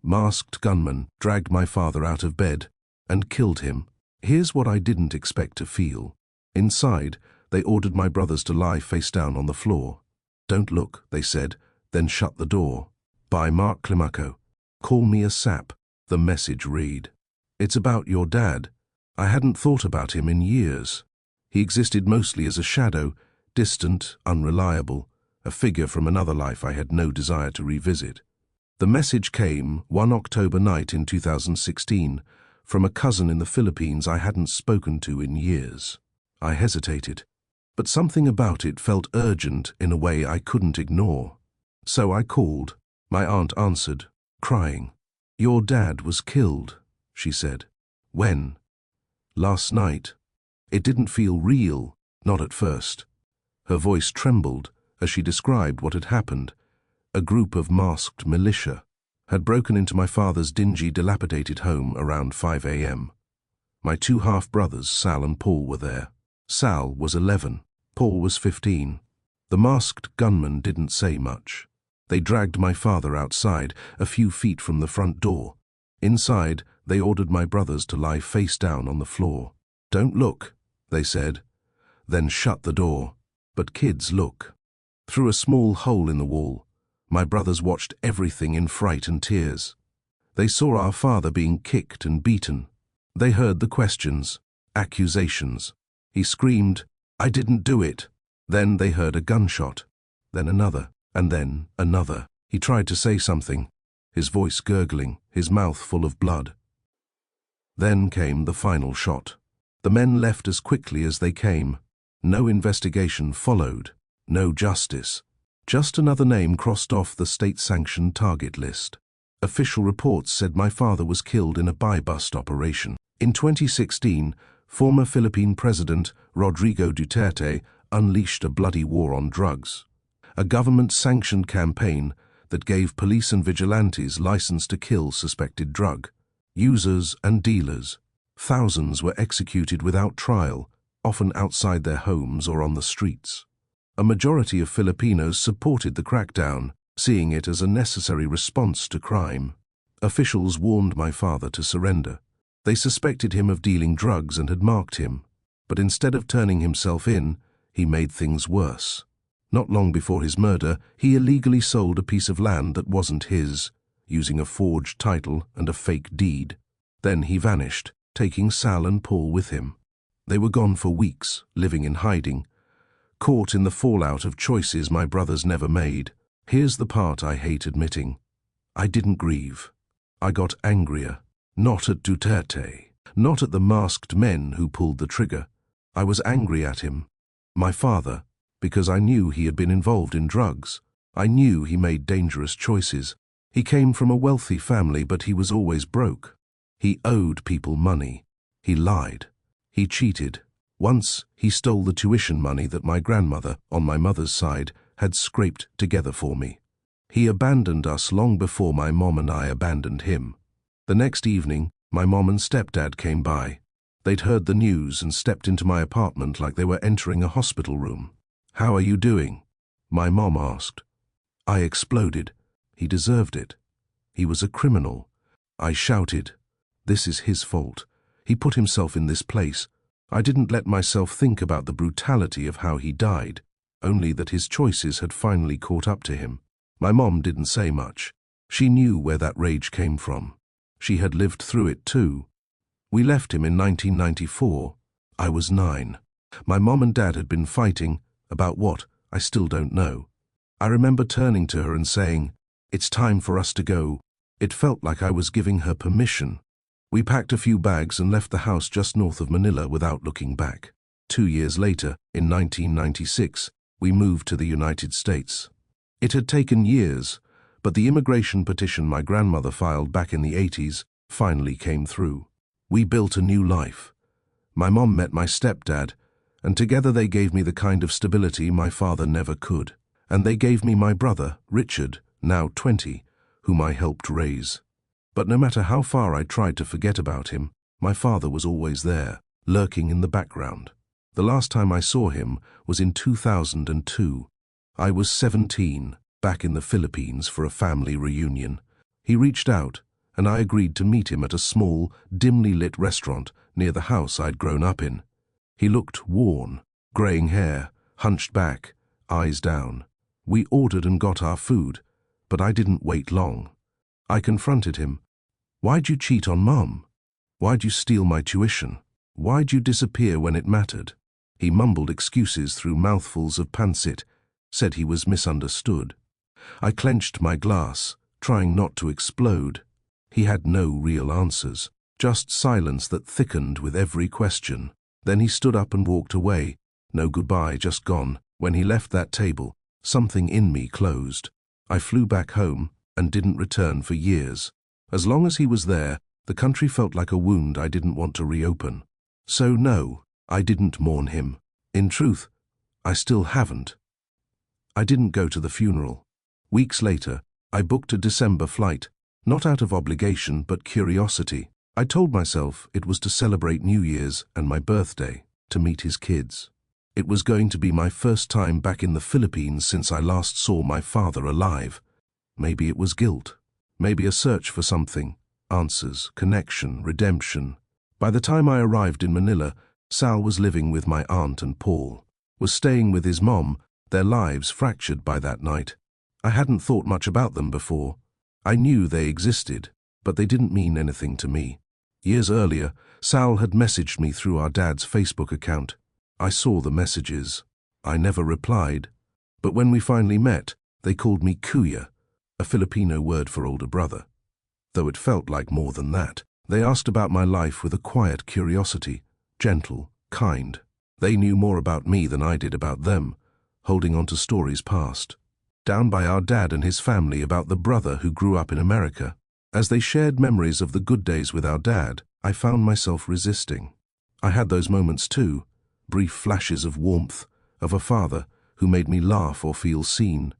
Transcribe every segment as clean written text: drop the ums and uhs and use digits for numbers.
Masked gunmen dragged my father out of bed and killed him. Here's what I didn't expect to feel. Inside, they ordered my brothers to lie face down on the floor. "Don't look," they said, "then shut the door." By Marc. Call me a sap, the message read. It's about your dad. I hadn't thought about him in years. He existed mostly as a shadow, distant, unreliable, a figure from another life I had no desire to revisit. The message came one October night in 2016 from a cousin in the Philippines I hadn't spoken to in years. I hesitated, but something about it felt urgent in a way I couldn't ignore. So I called. My aunt answered, crying. "Your dad was killed," she said. "When?" "Last night." It didn't feel real, not at first. Her voice trembled as she described what had happened. A group of masked militia had broken into my father's dingy, dilapidated home around 5 a.m. My two half-brothers, Sal and Paul, were there. Sal was 11, Paul was 15. The masked gunmen didn't say much. They dragged my father outside, a few feet from the front door. Inside, they ordered my brothers to lie face down on the floor. "Don't look," they said, "then shut the door." But kids look. Through a small hole in the wall, my brothers watched everything in fright and tears. They saw our father being kicked and beaten. They heard the questions, accusations. He screamed, "I didn't do it." Then they heard a gunshot, then another, and then another. He tried to say something, his voice gurgling, his mouth full of blood. Then came the final shot. The men left as quickly as they came. No investigation followed, no justice. Just another name crossed off the state-sanctioned target list. Official reports said my father was killed in a buy-bust operation. In 2016, former Philippine President Rodrigo Duterte unleashed a bloody war on drugs. A government-sanctioned campaign that gave police and vigilantes license to kill suspected drug users and dealers. Thousands were executed without trial, often outside their homes or on the streets. A majority of Filipinos supported the crackdown, seeing it as a necessary response to crime. Officials warned my father to surrender. They suspected him of dealing drugs and had marked him. But instead of turning himself in, he made things worse. Not long before his murder, he illegally sold a piece of land that wasn't his, using a forged title and a fake deed. Then he vanished, taking Sal and Paul with him. They were gone for weeks, living in hiding, caught in the fallout of choices my brothers never made. Here's the part I hate admitting. I didn't grieve. I got angrier. Not at Duterte, not at the masked men who pulled the trigger. I was angry at him, my father, because I knew he had been involved in drugs. I knew he made dangerous choices. He came from a wealthy family, but he was always broke. He owed people money. He lied. He cheated. Once, he stole the tuition money that my grandmother, on my mother's side, had scraped together for me. He abandoned us long before my mom and I abandoned him. The next evening, my mom and stepdad came by. They'd heard the news and stepped into my apartment like they were entering a hospital room. "How are you doing?" my mom asked. I exploded. He deserved it. He was a criminal. I shouted, "This is his fault. He put himself in this place." I didn't let myself think about the brutality of how he died, only that his choices had finally caught up to him. My mom didn't say much. She knew where that rage came from. She had lived through it too. We left him in 1994. I was 9. My mom and dad had been fighting. About what, I still don't know. I remember turning to her and saying, "It's time for us to go." It felt like I was giving her permission. We packed a few bags and left the house just north of Manila without looking back. 2 years later, in 1996, we moved to the United States. It had taken years, but the immigration petition my grandmother filed back in the 80s finally came through. We built a new life. My mom met my stepdad, and together they gave me the kind of stability my father never could. And they gave me my brother, Richard, now 20, whom I helped raise. But no matter how far I tried to forget about him, my father was always there, lurking in the background. The last time I saw him was in 2002. I was 17, back in the Philippines for a family reunion. He reached out, and I agreed to meet him at a small, dimly lit restaurant near the house I'd grown up in. He looked worn, greying hair, hunched back, eyes down. We ordered and got our food, but I didn't wait long. I confronted him. "Why'd you cheat on Mum? Why'd you steal my tuition? Why'd you disappear when it mattered?" He mumbled excuses through mouthfuls of pancit, said he was misunderstood. I clenched my glass, trying not to explode. He had no real answers, just silence that thickened with every question. Then he stood up and walked away. No goodbye, just gone. When he left that table, something in me closed. I flew back home and didn't return for years. As long as he was there, the country felt like a wound I didn't want to reopen. So no, I didn't mourn him. In truth, I still haven't. I didn't go to the funeral. Weeks later, I booked a December flight, not out of obligation but curiosity. I told myself it was to celebrate New Year's and my birthday, to meet his kids. It was going to be my first time back in the Philippines since I last saw my father alive. Maybe it was guilt. Maybe a search for something. Answers, connection, redemption. By the time I arrived in Manila, Sal was living with my aunt and Paul. Was staying with his mom, their lives fractured by that night. I hadn't thought much about them before. I knew they existed, but they didn't mean anything to me. Years earlier, Sal had messaged me through our dad's Facebook account. I saw the messages. I never replied. But when we finally met, they called me Kuya, a Filipino word for older brother. Though it felt like more than that. They asked about my life with a quiet curiosity, gentle, kind. They knew more about me than I did about them, holding on to stories past. Down by our dad and his family about the brother who grew up in America. As they shared memories of the good days with our dad, I found myself resisting. I had those moments too, brief flashes of warmth, of a father who made me laugh or feel seen.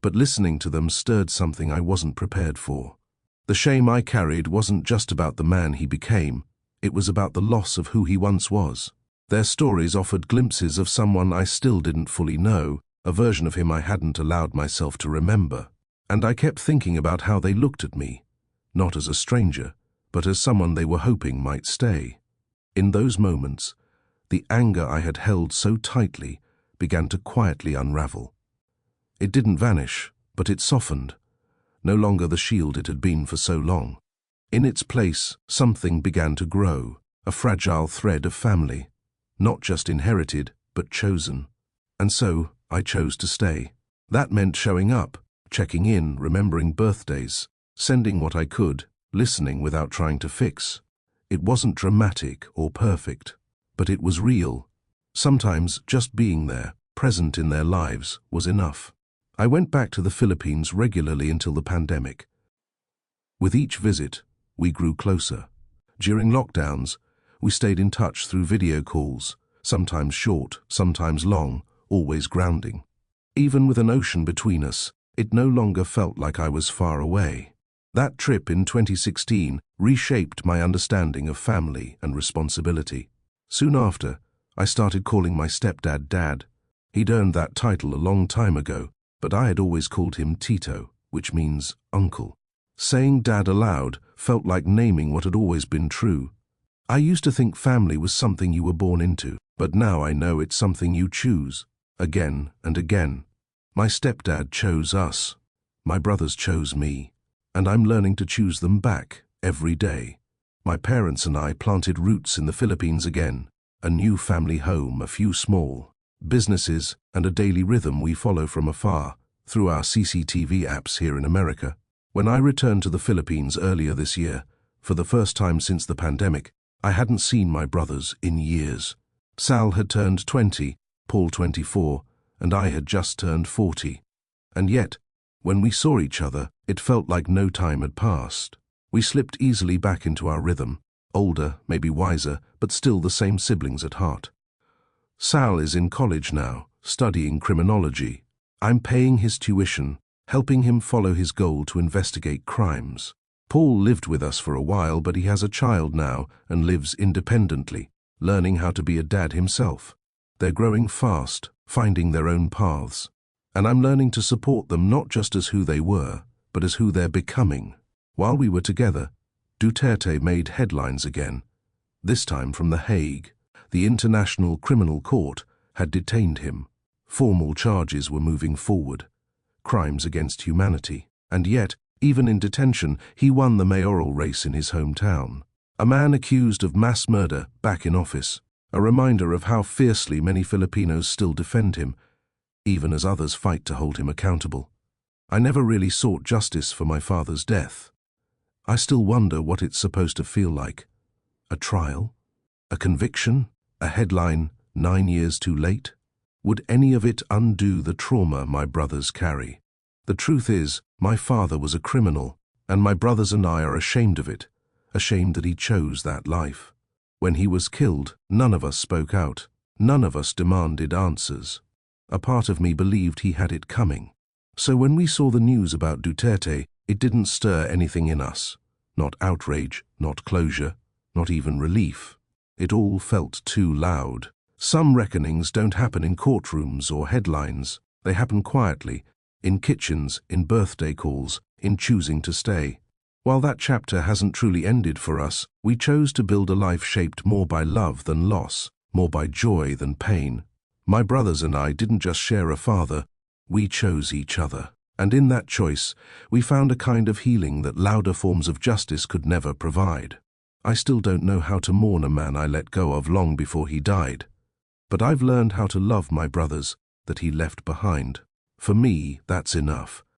But listening to them stirred something I wasn't prepared for. The shame I carried wasn't just about the man he became, it was about the loss of who he once was. Their stories offered glimpses of someone I still didn't fully know, a version of him I hadn't allowed myself to remember. And I kept thinking about how they looked at me, not as a stranger, but as someone they were hoping might stay. In those moments, the anger I had held so tightly began to quietly unravel. It didn't vanish, but it softened, no longer the shield it had been for so long. In its place, something began to grow, a fragile thread of family, not just inherited, but chosen. And so, I chose to stay. That meant showing up, checking in, remembering birthdays, sending what I could, listening without trying to fix. It wasn't dramatic or perfect, but it was real. Sometimes just being there, present in their lives, was enough. I went back to the Philippines regularly until the pandemic. With each visit, we grew closer. During lockdowns, we stayed in touch through video calls, sometimes short, sometimes long, always grounding. Even with an ocean between us, it no longer felt like I was far away. That trip in 2016 reshaped my understanding of family and responsibility. Soon after, I started calling my stepdad Dad. He'd earned that title a long time ago, but I had always called him Tito, which means uncle. Saying Dad aloud felt like naming what had always been true. I used to think family was something you were born into, but now I know it's something you choose, again and again. My stepdad chose us. My brothers chose me. And I'm learning to choose them back every day. My parents and I planted roots in the Philippines again, a new family home, a few small businesses, and a daily rhythm we follow from afar through our CCTV apps here in America. When I returned to the Philippines earlier this year, for the first time since the pandemic, I hadn't seen my brothers in years. Sal had turned 20, Paul 24, and I had just turned 40. And yet, when we saw each other, it felt like no time had passed. We slipped easily back into our rhythm, older, maybe wiser, but still the same siblings at heart. Sal is in college now, studying criminology. I'm paying his tuition, helping him follow his goal to investigate crimes. Paul lived with us for a while, but he has a child now and lives independently, learning how to be a dad himself. They're growing fast, finding their own paths. And I'm learning to support them not just as who they were, but as who they're becoming. While we were together, Duterte made headlines again, this time from The Hague. The International Criminal Court had detained him. Formal charges were moving forward, crimes against humanity. And yet, even in detention, he won the mayoral race in his hometown. A man accused of mass murder back in office, a reminder of how fiercely many Filipinos still defend him, even as others fight to hold him accountable. I never really sought justice for my father's death. I still wonder what it's supposed to feel like. A trial? A conviction? A headline, 9 years too late? Would any of it undo the trauma my brothers carry? The truth is, my father was a criminal, and my brothers and I are ashamed of it, ashamed that he chose that life. When he was killed, none of us spoke out. None of us demanded answers. A part of me believed he had it coming. So when we saw the news about Duterte, it didn't stir anything in us. Not outrage, not closure, not even relief. It all felt too loud. Some reckonings don't happen in courtrooms or headlines. They happen quietly, in kitchens, in birthday calls, in choosing to stay. While that chapter hasn't truly ended for us, we chose to build a life shaped more by love than loss, more by joy than pain. My brothers and I didn't just share a father, we chose each other. And in that choice, we found a kind of healing that louder forms of justice could never provide. I still don't know how to mourn a man I let go of long before he died. But I've learned how to love my brothers that he left behind. For me, that's enough.